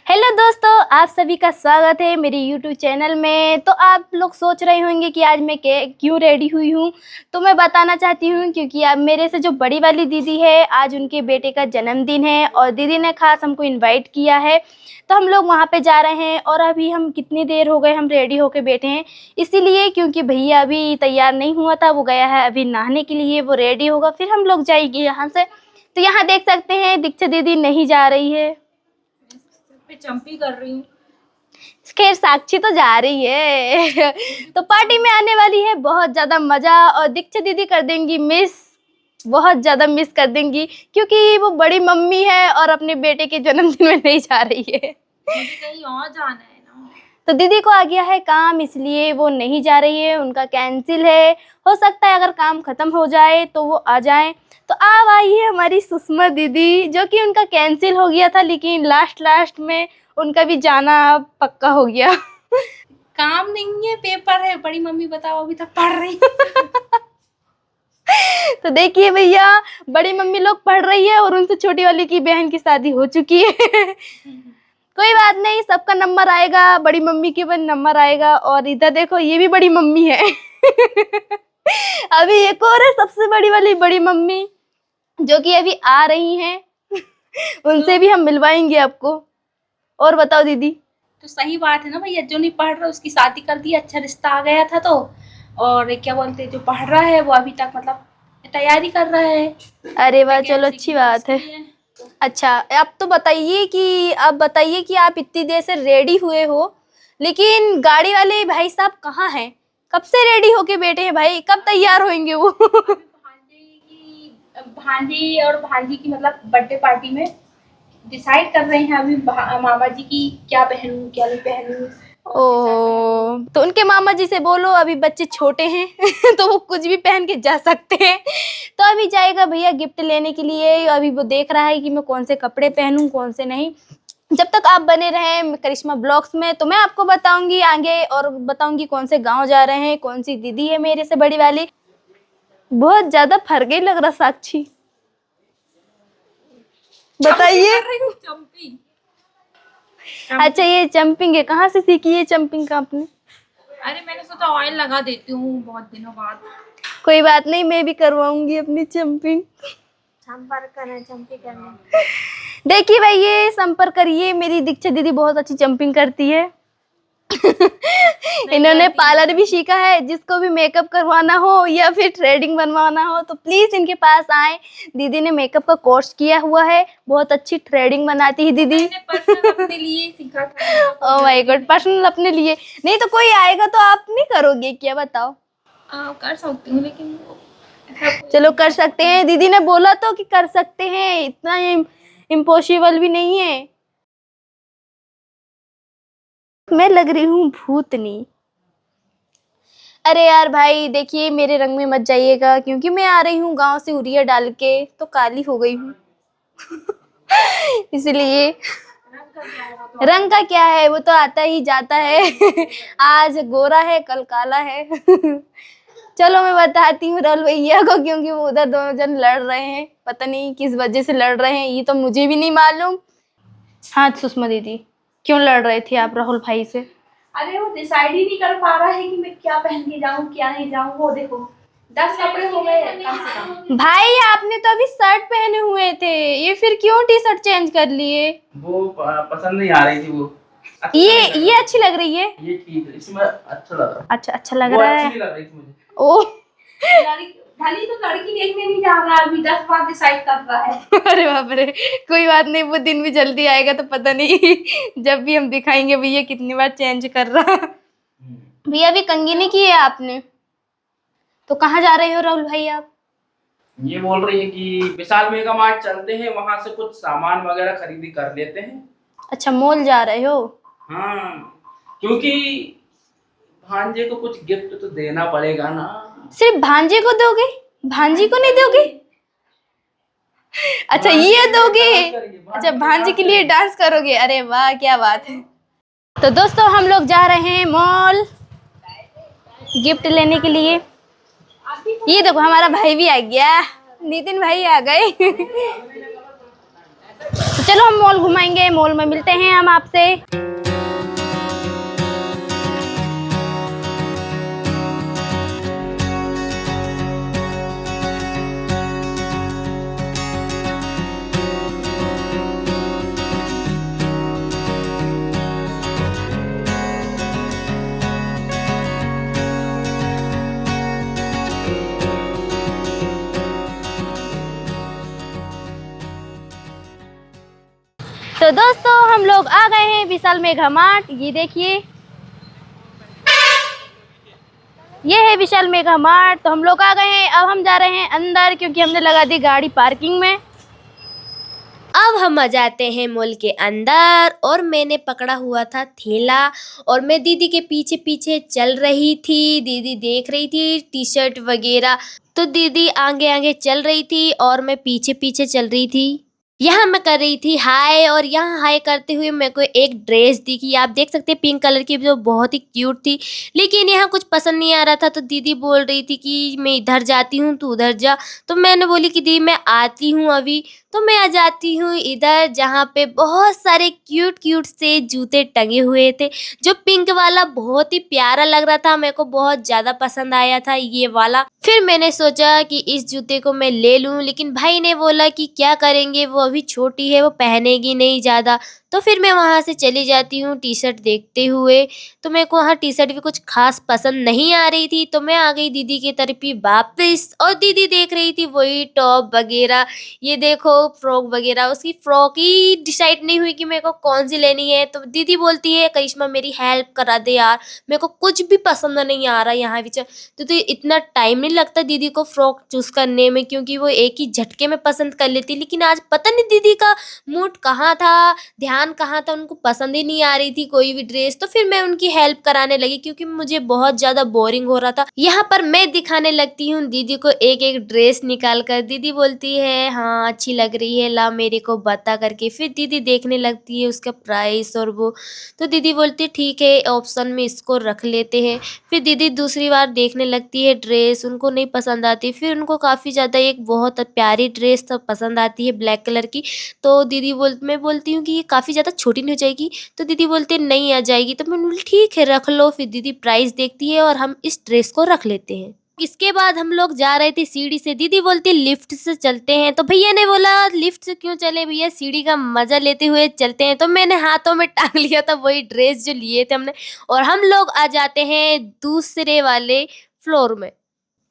Hello दोस्तों, आप सभी का स्वागत है मेरे YouTube चैनल में। तो आप लोग सोच रहे होंगे कि आज मैं क्यों रेडी हुई हूँ। तो मैं बताना चाहती हूँ क्योंकि अब मेरे से जो बड़ी वाली दीदी है, आज उनके बेटे का जन्मदिन है और दीदी ने खास हमको इनवाइट किया है। तो हम लोग वहाँ पे जा रहे हैं और अभी हम कितनी देर हो गए हम रेडी होके बैठे हैं, इसीलिए क्योंकि भैया अभी तैयार नहीं हुआ था, वो गया है अभी नहाने के लिए। वो रेडी होगा फिर हम लोग जाएंगे यहाँ से। तो यहाँ देख सकते हैं दीक्षा दीदी नहीं जा रही है, चंपी कर रही हूँ। खैर साक्षी तो जा रही है। तो पार्टी में आने वाली है बहुत ज्यादा मजा और दीक्षा दीदी कर देंगी मिस, बहुत ज्यादा मिस कर देंगी क्योंकि वो बड़ी मम्मी है और अपने बेटे के जन्मदिन में नहीं जा रही है। मुझे कहीं और जाना है ना। तो दीदी को आ गया है काम, इसलिए वो नहीं जा रही है, उनका कैंसिल है। हो सकता है अगर काम खत्म हो जाए तो वो आ जाए। तो अब आई है हमारी सुषमा दीदी, जो कि उनका कैंसिल हो गया था लेकिन लास्ट में उनका भी जाना पक्का हो गया। काम नहीं है, पेपर है। बड़ी मम्मी बताओ, अभी तक पढ़ रही। तो देखिए भैया, बड़ी मम्मी लोग पढ़ रही है और उनसे छोटी वाली की बहन की शादी हो चुकी है। कोई बात नहीं, सबका नंबर आएगा, बड़ी मम्मी के भी नंबर आएगा। और इधर देखो, ये भी बड़ी मम्मी है। अभी एक और है सबसे बड़ी वाली बड़ी मम्मी, जो कि अभी आ रही हैं। उनसे भी हम मिलवाएंगे आपको। और बताओ दीदी। तो सही बात है ना भैया, जो नहीं पढ़ रहा उसकी शादी कर दी, अच्छा रिश्ता आ गया था। तो और क्या बोलते हैं, जो पढ़ रहा है वो अभी तक मतलब तैयारी कर रहा है। अरे वाह, चलो अच्छी बात है। अच्छा, अब तो बताइए कि आप इतनी देर से रेडी हुए हो, लेकिन गाड़ी वाले भाई साहब कहाँ हैं? कब से रेडी होके बैठे हैं भाई, कब तैयार होंगे वो? भांजी और भांजी की मतलब बर्थडे पार्टी में डिसाइड कर रहे हैं अभी मामा जी की क्या पहनूं क्या नहीं पहनूं। ओ, तो उनके मामा जी से बोलो अभी बच्चे छोटे हैं। तो वो कुछ भी पहन के जा सकते हैं। तो अभी जाएगा भैया गिफ्ट लेने के लिए, अभी वो देख रहा है कि मैं कौन से कपड़े पहनूं कौन से नहीं। जब तक आप बने रहें करिश्मा ब्लॉग्स में, तो मैं आपको बताऊंगी आगे, और बताऊंगी कौन से गांव जा रहे हैं, कौन सी दीदी है मेरे से बड़ी वाली। बहुत ज्यादा फर्क ही लग रहा साक्षी, बताइए। चंपी। अच्छा, ये जंपिंग है, कहाँ से सीखी है जंपिंग का आपने? अरे मैंने सोचा ऑयल लगा देती हूँ बहुत दिनों बाद। कोई बात नहीं, मैं भी करवाऊंगी अपनी जंपिंग। संपर्क करना, जंपिंग करना। देखिए भाई, ये संपर्क करिए, मेरी दीक्षा दीदी बहुत अच्छी जंपिंग करती है। इन्होंने पार्लर भी सीखा है, जिसको भी मेकअप करवाना हो या फिर थ्रेडिंग बनवाना हो तो प्लीज इनके पास आए। दीदी ने मेकअप का कोर्स किया हुआ है, बहुत अच्छी थ्रेडिंग बनाती है दीदी। मैंने पर्सनल अपने लिए सीखा था। ओह माय गॉड, पर्सनल अपने लिए? नहीं तो कोई आएगा तो आप नहीं करोगे क्या, बताओ? कर सकती हूँ लेकिन चलो कर सकते हैं, दीदी ने बोला तो कि कर सकते हैं, इतना इम्पॉसिबल भी नहीं है। मैं लग रही हूँ भूतनी। अरे यार भाई, देखिए मेरे रंग में मत जाइएगा, क्योंकि मैं आ रही हूँ गांव से उरिया डाल के, तो काली हो गई हूँ। इसलिए रंग का क्या है, वो तो आता ही जाता है। आज गोरा है कल काला है। चलो मैं बताती हूँ राहुल भैया को, क्योंकि वो उधर दोनों जन लड़ रहे हैं, पता नहीं किस वजह से लड़ रहे हैं, ये तो मुझे भी नहीं मालूम। हाँ सुषमा दीदी, क्यों लड़ रहे थे आप राहुल भाई से? अरे वो डिसाइड ही नहीं कर पा रहा है कि मैं क्या पहन के जाऊं क्या नहीं जाऊं। वो देखो 10 कपड़े हो गए कम से कम। भाई आपने तो अभी शर्ट पहने हुए थे, ये फिर क्यों टी शर्ट चेंज कर लिए? वो पसंद नहीं आ रही थी। वो ये अच्छी लग रही है, ये ठीक है, इसमें अच्छा लग रहा है। अच्छा लग वो रहा अच्छी है। नहीं लग रही थी मुझे। ओ। भली तो लड़की देखने नहीं जा रहा, अभी 10 बार डिसाइड कर रहा है। अरे बाप रे, कोई बात नहीं, वो दिन भी जल्दी आएगा तो पता नहीं। जब भी हम दिखाएंगे भैया कितनी बार चेंज कर रहा। भैया अभी कंघी नहीं की है आपने, तो कहाँ जा रहे हो राहुल भाई आप? ये बोल रही है कि विशाल मेगा मार्ट चलते हैं, वहां से कुछ सामान वगैरह खरीदी कर लेते हैं। अच्छा, मॉल जा रहे हो? हाँ, क्योंकि भांजे को कुछ गिफ्ट तो देना पड़ेगा ना। सिर्फ भांजे को दोगे, भांजी को नहीं दोगे? अच्छा ये दोगे, अच्छा भांजी के लिए डांस करोगे, अरे वाह क्या बात है। तो दोस्तों हम लोग जा रहे हैं मॉल गिफ्ट लेने के लिए। ये देखो हमारा भाई भी आ गया, नितिन भाई आ गए। चलो हम मॉल घुमाएंगे, मॉल में मिलते हैं हम आपसे। तो दोस्तों हम लोग आ गए हैं विशाल मेगा मार्ट। ये देखिए, ये है विशाल मेगा मार्ट। तो हम लोग आ गए हैं, अब हम जा रहे हैं अंदर क्योंकि हमने लगा दी गाड़ी पार्किंग में। अब हम आ जाते हैं मॉल के अंदर और मैंने पकड़ा हुआ था थैला और मैं दीदी के पीछे पीछे चल रही थी। दीदी देख रही थी टी शर्ट वगैरह, तो दीदी आगे आगे चल रही थी और मैं पीछे पीछे चल रही थी। यहाँ मैं कर रही थी हाय, और यहाँ हाय करते हुए मेरे को एक ड्रेस दिखी, आप देख सकते हैं पिंक कलर की, जो बहुत ही क्यूट थी। लेकिन यहाँ कुछ पसंद नहीं आ रहा था, तो दीदी बोल रही थी कि मैं इधर जाती हूँ तू उधर जा। तो मैंने बोली कि दीदी मैं आती हूँ अभी। तो मैं आ जाती हूँ इधर, जहाँ पे बहुत सारे क्यूट क्यूट से जूते टंगे हुए थे। जो पिंक वाला बहुत ही प्यारा लग रहा था, मेरे को बहुत ज़्यादा पसंद आया था ये वाला। फिर मैंने सोचा कि इस जूते को मैं ले लूँ, लेकिन भाई ने बोला कि क्या करेंगे, वो अभी छोटी है, वो पहनेगी नहीं ज़्यादा। तो फिर मैं वहाँ से चली जाती हूँ टी शर्ट देखते हुए। तो मेरे को वहाँ टी शर्ट भी कुछ खास पसंद नहीं आ रही थी, तो मैं आ गई दीदी की तरफ ही वापस। और दीदी देख रही थी वही टॉप वगैरह, ये देखो फ्रॉक वगैरह। उसकी फ्रॉक ही डिसाइड नहीं हुई कि मेरे को कौन सी लेनी है। तो दीदी बोलती है करिश्मा मेरी हेल्प करा दे यार, मेरे को कुछ भी पसंद नहीं आ रहा यहाँ विचार। तो इतना टाइम नहीं लगता दीदी को फ्रॉक चूज करने में, क्योंकि वो एक ही झटके में पसंद कर लेती। लेकिन आज पता नहीं दीदी का मूड कहाँ था, ध्यान कहाँ था, उनको पसंद ही नहीं आ रही थी कोई भी ड्रेस। तो फिर मैं उनकी हेल्प कराने लगी, क्योंकि मुझे बहुत ज्यादा बोरिंग हो रहा था। यहाँ पर मैं दिखाने लगती हूँ दीदी को एक एक ड्रेस निकाल कर। दीदी बोलती है हाँ अच्छी लग रही है, ला मेरे को बता करके। फिर दीदी देखने लगती है उसका प्राइस और वो। तो दीदी बोलती ठीक है ऑप्शन में इसको रख लेते हैं। फिर दीदी दूसरी बार देखने लगती है ड्रेस, उनको नहीं पसंद आती। फिर उनको काफ़ी ज़्यादा एक बहुत प्यारी ड्रेस पसंद आती है ब्लैक कलर की। तो मैं बोलती हूँ कि ये काफ़ी ज़्यादा छोटी नहीं हो जाएगी। तो दीदी बोलते हैं नहीं आ जाएगी। तो मैं बोली ठीक है रख लो। फिर दीदी प्राइस देखती है और हम इस ड्रेस को रख लेते हैं। इसके बाद हम लोग जा रहे थे सीढ़ी से, दीदी बोलती लिफ्ट से चलते हैं। तो भैया ने बोला लिफ्ट से क्यों चले भैया, सीढ़ी का मजा लेते हुए चलते हैं। तो मैंने हाथों में टांग लिया था वही ड्रेस जो लिए थे हमने, और हम लोग आ जाते हैं दूसरे वाले फ्लोर में।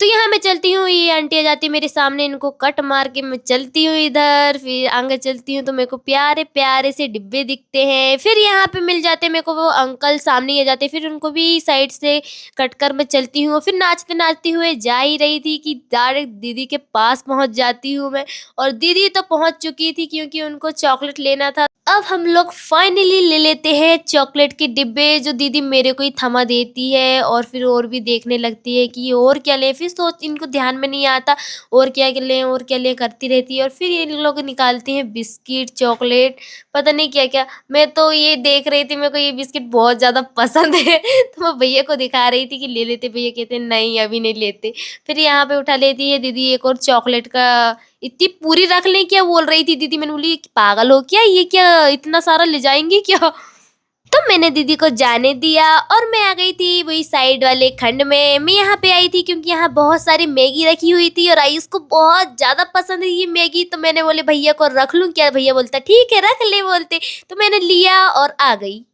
तो यहाँ मैं चलती हूँ, ये आंटी आ जाती है मेरे सामने, इनको कट मार के मैं चलती हूँ इधर। फिर आगे चलती हूँ तो मेरे को प्यारे प्यारे से डिब्बे दिखते हैं। फिर यहाँ पे मिल जाते हैं मेरे को वो अंकल, सामने ही आ जाते हैं। फिर उनको भी साइड से कट कर मैं चलती हूँ। फिर नाचते नाचते हुए जा ही रही थी कि डायरेक्ट दीदी के पास पहुँच जाती हूँ मैं। और दीदी तो पहुँच चुकी थी क्योंकि उनको चॉकलेट लेना था। अब हम लोग फाइनली ले लेते हैं चॉकलेट के डिब्बे, जो दीदी मेरे को ही थमा देती है। और फिर और भी देखने लगती है कि और क्या ले। फिर सोच इनको ध्यान में नहीं आता और क्या लें और क्या ले करती रहती है। और फिर ये लोग निकालते हैं बिस्किट चॉकलेट पता नहीं क्या क्या। मैं तो ये देख रही थी, मेरे को ये बिस्किट बहुत ज़्यादा पसंद है। तो मैं भैया को दिखा रही थी कि ले लेते, भैया कहते नहीं अभी नहीं लेते। फिर यहाँ पे उठा लेती है दीदी एक और चॉकलेट का। इतनी पूरी रख लें क्या बोल रही थी दीदी। मैंने बोली पागल हो क्या, ये क्या इतना सारा ले जाएंगी क्या। तो मैंने दीदी को जाने दिया और मैं आ गई थी वही साइड वाले खंड में। मैं यहाँ पे आई थी क्योंकि यहाँ बहुत सारी मैगी रखी हुई थी और आयुष को बहुत ज़्यादा पसंद है ये मैगी। तो मैंने बोले भैया को रख लूँ क्या, भैया बोलता ठीक है रख ले बोलते। तो मैंने लिया और आ गई।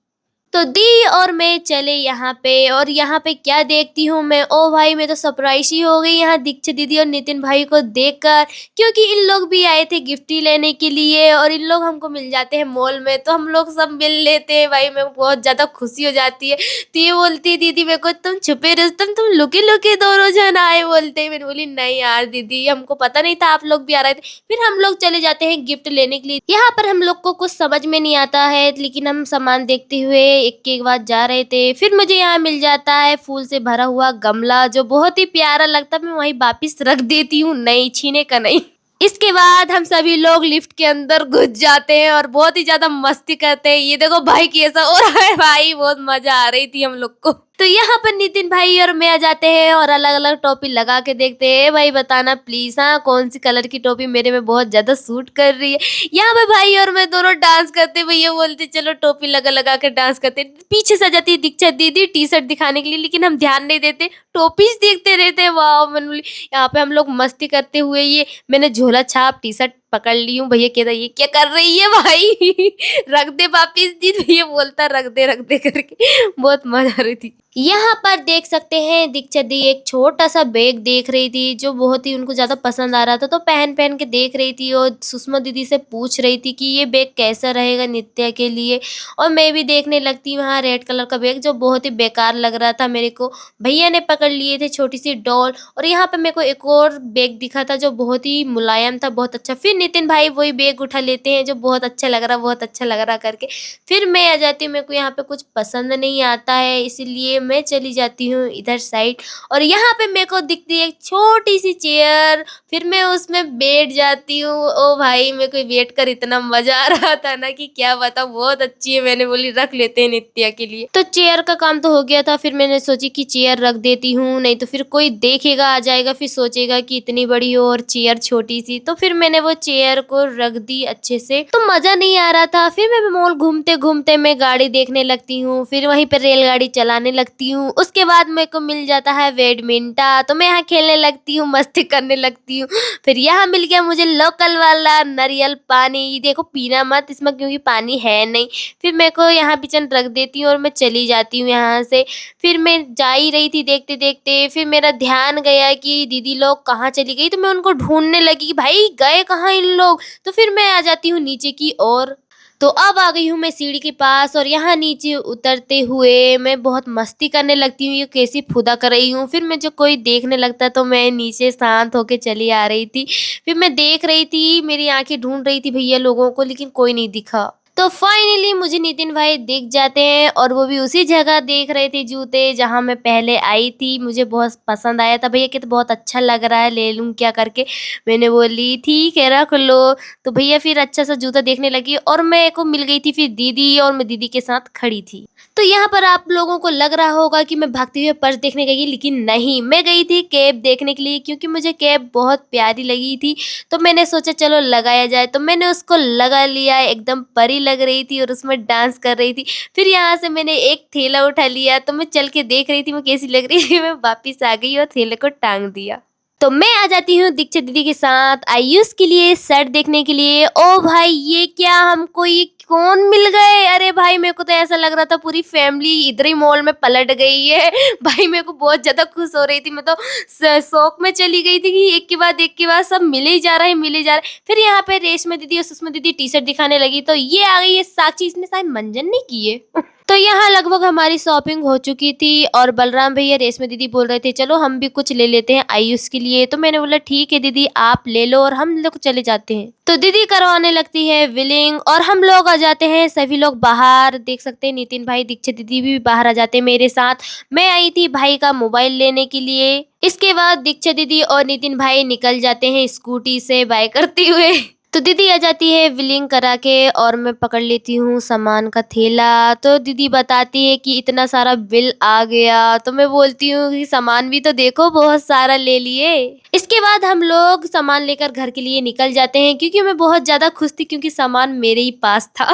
तो दी और मैं चले यहाँ पे, और यहाँ पे क्या देखती हूँ मैं, ओ भाई मैं तो सरप्राइज ही हो गई यहाँ दीक्षित दीदी और नितिन भाई को देखकर, क्योंकि इन लोग भी आए थे गिफ्ट लेने के लिए। और इन लोग हमको मिल जाते हैं मॉल में, तो हम लोग सब मिल लेते हैं। भाई मेरे को बहुत ज़्यादा खुशी हो जाती है। तो ये बोलती दीदी मेरे को तुम छुपे रुस्तम तुम लुके लुके दोनों जन आए बोलते। मैंने बोली नहीं यार दीदी हमको पता नहीं था आप लोग भी आ रहे थे। फिर हम लोग चले जाते हैं गिफ्ट लेने के लिए। यहाँ पर हम लोग को कुछ समझ में नहीं आता है, लेकिन हम सामान देखते हुए एक बात जा रहे थे। फिर मुझे यहाँ मिल जाता है फूल से भरा हुआ गमला, जो बहुत ही प्यारा लगता है। मैं वहीं वापिस रख देती हूँ, नहीं छीने का नहीं। इसके बाद हम सभी लोग लिफ्ट के अंदर घुस जाते हैं और बहुत ही ज्यादा मस्ती करते हैं। ये देखो भाई कैसा हो रहा है, भाई बहुत मजा आ रही थी हम लोग को। तो यहाँ पर नितिन भाई और मैं आ जाते हैं और अलग अलग टोपी लगा के देखते हैं। भाई बताना प्लीज हाँ कौन सी कलर की टोपी मेरे में बहुत ज्यादा सूट कर रही है। यहाँ पे भाई और मैं दोनों डांस करते, भैया बोलते चलो टोपी लगा लगा के डांस करते। पीछे से आ जाती है दीक्षा दीदी टी शर्ट दिखाने के लिए, लेकिन हम ध्यान नहीं देते, टोपीज देखते रहते हैं। वाह मैंने बोली यहाँ पे हम लोग मस्ती करते हुए ये मैंने झोला छाप टी शर्ट पकड़ ली हूँ। भैया कहता ये क्या कर रही है भाई रख दे वापिस दी, भैया बोलता रख दे करके। बहुत मजा आ रही थी। यहाँ पर देख सकते हैं दीक्षा दी एक छोटा सा बैग देख रही थी जो बहुत ही उनको ज्यादा पसंद आ रहा था, तो पहन पहन के देख रही थी और सुषमा दीदी से पूछ रही थी कि ये बैग कैसा रहेगा नित्या के लिए। और मैं भी देखने लगती वहाँ रेड कलर का बैग जो बहुत ही बेकार लग रहा था मेरे को। भैया ने पकड़ लिए थे छोटी सी डॉल, और यहाँ पे मेरे को एक और बैग दिखा था जो बहुत ही मुलायम था, बहुत अच्छा। फिर नितिन भाई वही बैग उठा लेते हैं जो बहुत अच्छा लग रहा करके। फिर मैं आ जाती हूँ, मेरे को यहाँ पे कुछ पसंद नहीं आता है इसीलिए मैं चली जाती हूँ इधर साइड। और यहाँ पे मेरे को दिखती है एक छोटी सी चेयर, फिर मैं उसमें बैठ जाती हूँ। ओ भाई मेरे को बैठ कर इतना मजा आ रहा था ना कि क्या बताऊँ, बहुत अच्छी है। मैंने बोली रख लेते हैं नित्या के लिए। तो चेयर का काम तो हो गया था, फिर मैंने सोची कि चेयर रख देती हूँ, नहीं तो फिर कोई देखेगा आ जाएगा, फिर सोचेगा कि इतनी बड़ी हो और चेयर छोटी सी। तो फिर मैंने वो चेयर को रख दी अच्छे से, तो मजा नहीं आ रहा था। फिर मैं मॉल घूमते घूमते मैं गाड़ी देखने लगती हूँ, फिर वहीं पर रेलगाड़ी चलाने लगती हूँ। उसके बाद मेरे को मिल जाता है बैडमिंटन, तो मैं यहाँ खेलने लगती हूँ, मस्ती करने लगती हूँ। फिर यहाँ मिल गया मुझे लोकल वाला नारियल पानी, देखो पीना मत इसमें क्योंकि पानी है नहीं। फिर मेरे को यहाँ पिचन रख देती हूँ और मैं चली जाती हूँ यहाँ से। फिर मैं जा ही रही थी देखते देखते, फिर मेरा ध्यान गया कि दीदी लोग कहाँ चली गई, तो मैं उनको ढूंढने लगी कि भाई गए कहाँ इन लोग। तो फिर मैं आ जाती हूँ नीचे की ओर। तो अब आ गई हूँ मैं सीढ़ी के पास, और यहाँ नीचे उतरते हुए मैं बहुत मस्ती करने लगती हूँ, ये कैसी फुदा कर रही हूँ। फिर मुझे कोई देखने लगता तो मैं नीचे शांत होके चली आ रही थी। फिर मैं देख रही थी, मेरी आंखें ढूंढ रही थी भैया लोगों को, लेकिन कोई नहीं दिखा। तो फाइनली मुझे नितिन भाई दिख जाते हैं, और वो भी उसी जगह देख रहे थे जूते जहां मैं पहले आई थी। मुझे बहुत पसंद आया था, भैया कहते बहुत अच्छा लग रहा है ले लूं क्या करके। मैंने बोली ठीक है रख लो। तो भैया फिर अच्छा सा जूता देखने लगी, और मेरे को मिल गई थी फिर दीदी, और मैं दीदी के साथ खड़ी थी। तो यहाँ पर आप लोगों को लग रहा होगा कि मैं भागते हुए पर्स देखने गई, लेकिन नहीं, मैं गई थी कैप देखने के लिए, क्योंकि मुझे कैप बहुत प्यारी लगी थी। तो मैंने सोचा चलो लगाया जाए, तो मैंने उसको लगा लिया, एकदम परी लग रही थी और उसमें डांस कर रही थी। फिर यहाँ से मैंने एक थैला उठा लिया, तो मैं चल के देख रही थी मैं कैसी लग रही थी। मैं वापिस आ गई और थैले को टांग दिया। तो मैं आ जाती हूँ दीक्षा दीदी के साथ आयुष के लिए शर्ट देखने के लिए। ओ भाई ये क्या, हमको ये कौन मिल गए। अरे भाई मेरे को तो ऐसा लग रहा था पूरी फैमिली इधर ही मॉल में पलट गई है। भाई मेरे को बहुत ज्यादा खुश हो रही थी, मैं तो शौक में चली गई थी कि एक के बाद सब मिले ही जा रहे हैं। फिर यहाँ पे रेशमा दीदी और सुषमा दीदी टी शर्ट दिखाने लगी, तो ये आ गई है साक्षी, इसने शायद मंजन नहीं की है। तो यहाँ लगभग हमारी शॉपिंग हो चुकी थी, और बलराम भैया रेशमा दीदी बोल रहे थे चलो हम भी कुछ ले लेते हैं आयुष के लिए। तो मैंने बोला ठीक है दीदी आप ले लो, और हम लोग चले जाते हैं। तो दीदी करवाने लगती है बिलिंग, और हम लोग आ जाते हैं सभी लोग बाहर। देख सकते हैं नितिन भाई दीक्षा दीदी भी बाहर आ जाते हैं मेरे साथ। मैं आई थी भाई का मोबाइल लेने के लिए। इसके बाद दीक्षा दीदी और नितिन भाई निकल जाते हैं स्कूटी से बाय करते हुए। तो दीदी आ जाती है बिलिंग करा के, और मैं पकड़ लेती हूँ सामान का थैला। तो दीदी बताती है कि इतना सारा बिल आ गया, तो मैं बोलती हूँ कि सामान भी तो देखो बहुत सारा ले लिए। इसके बाद हम लोग सामान लेकर घर के लिए निकल जाते हैं, क्योंकि मैं बहुत ज्यादा खुश थी क्योंकि सामान मेरे ही पास था।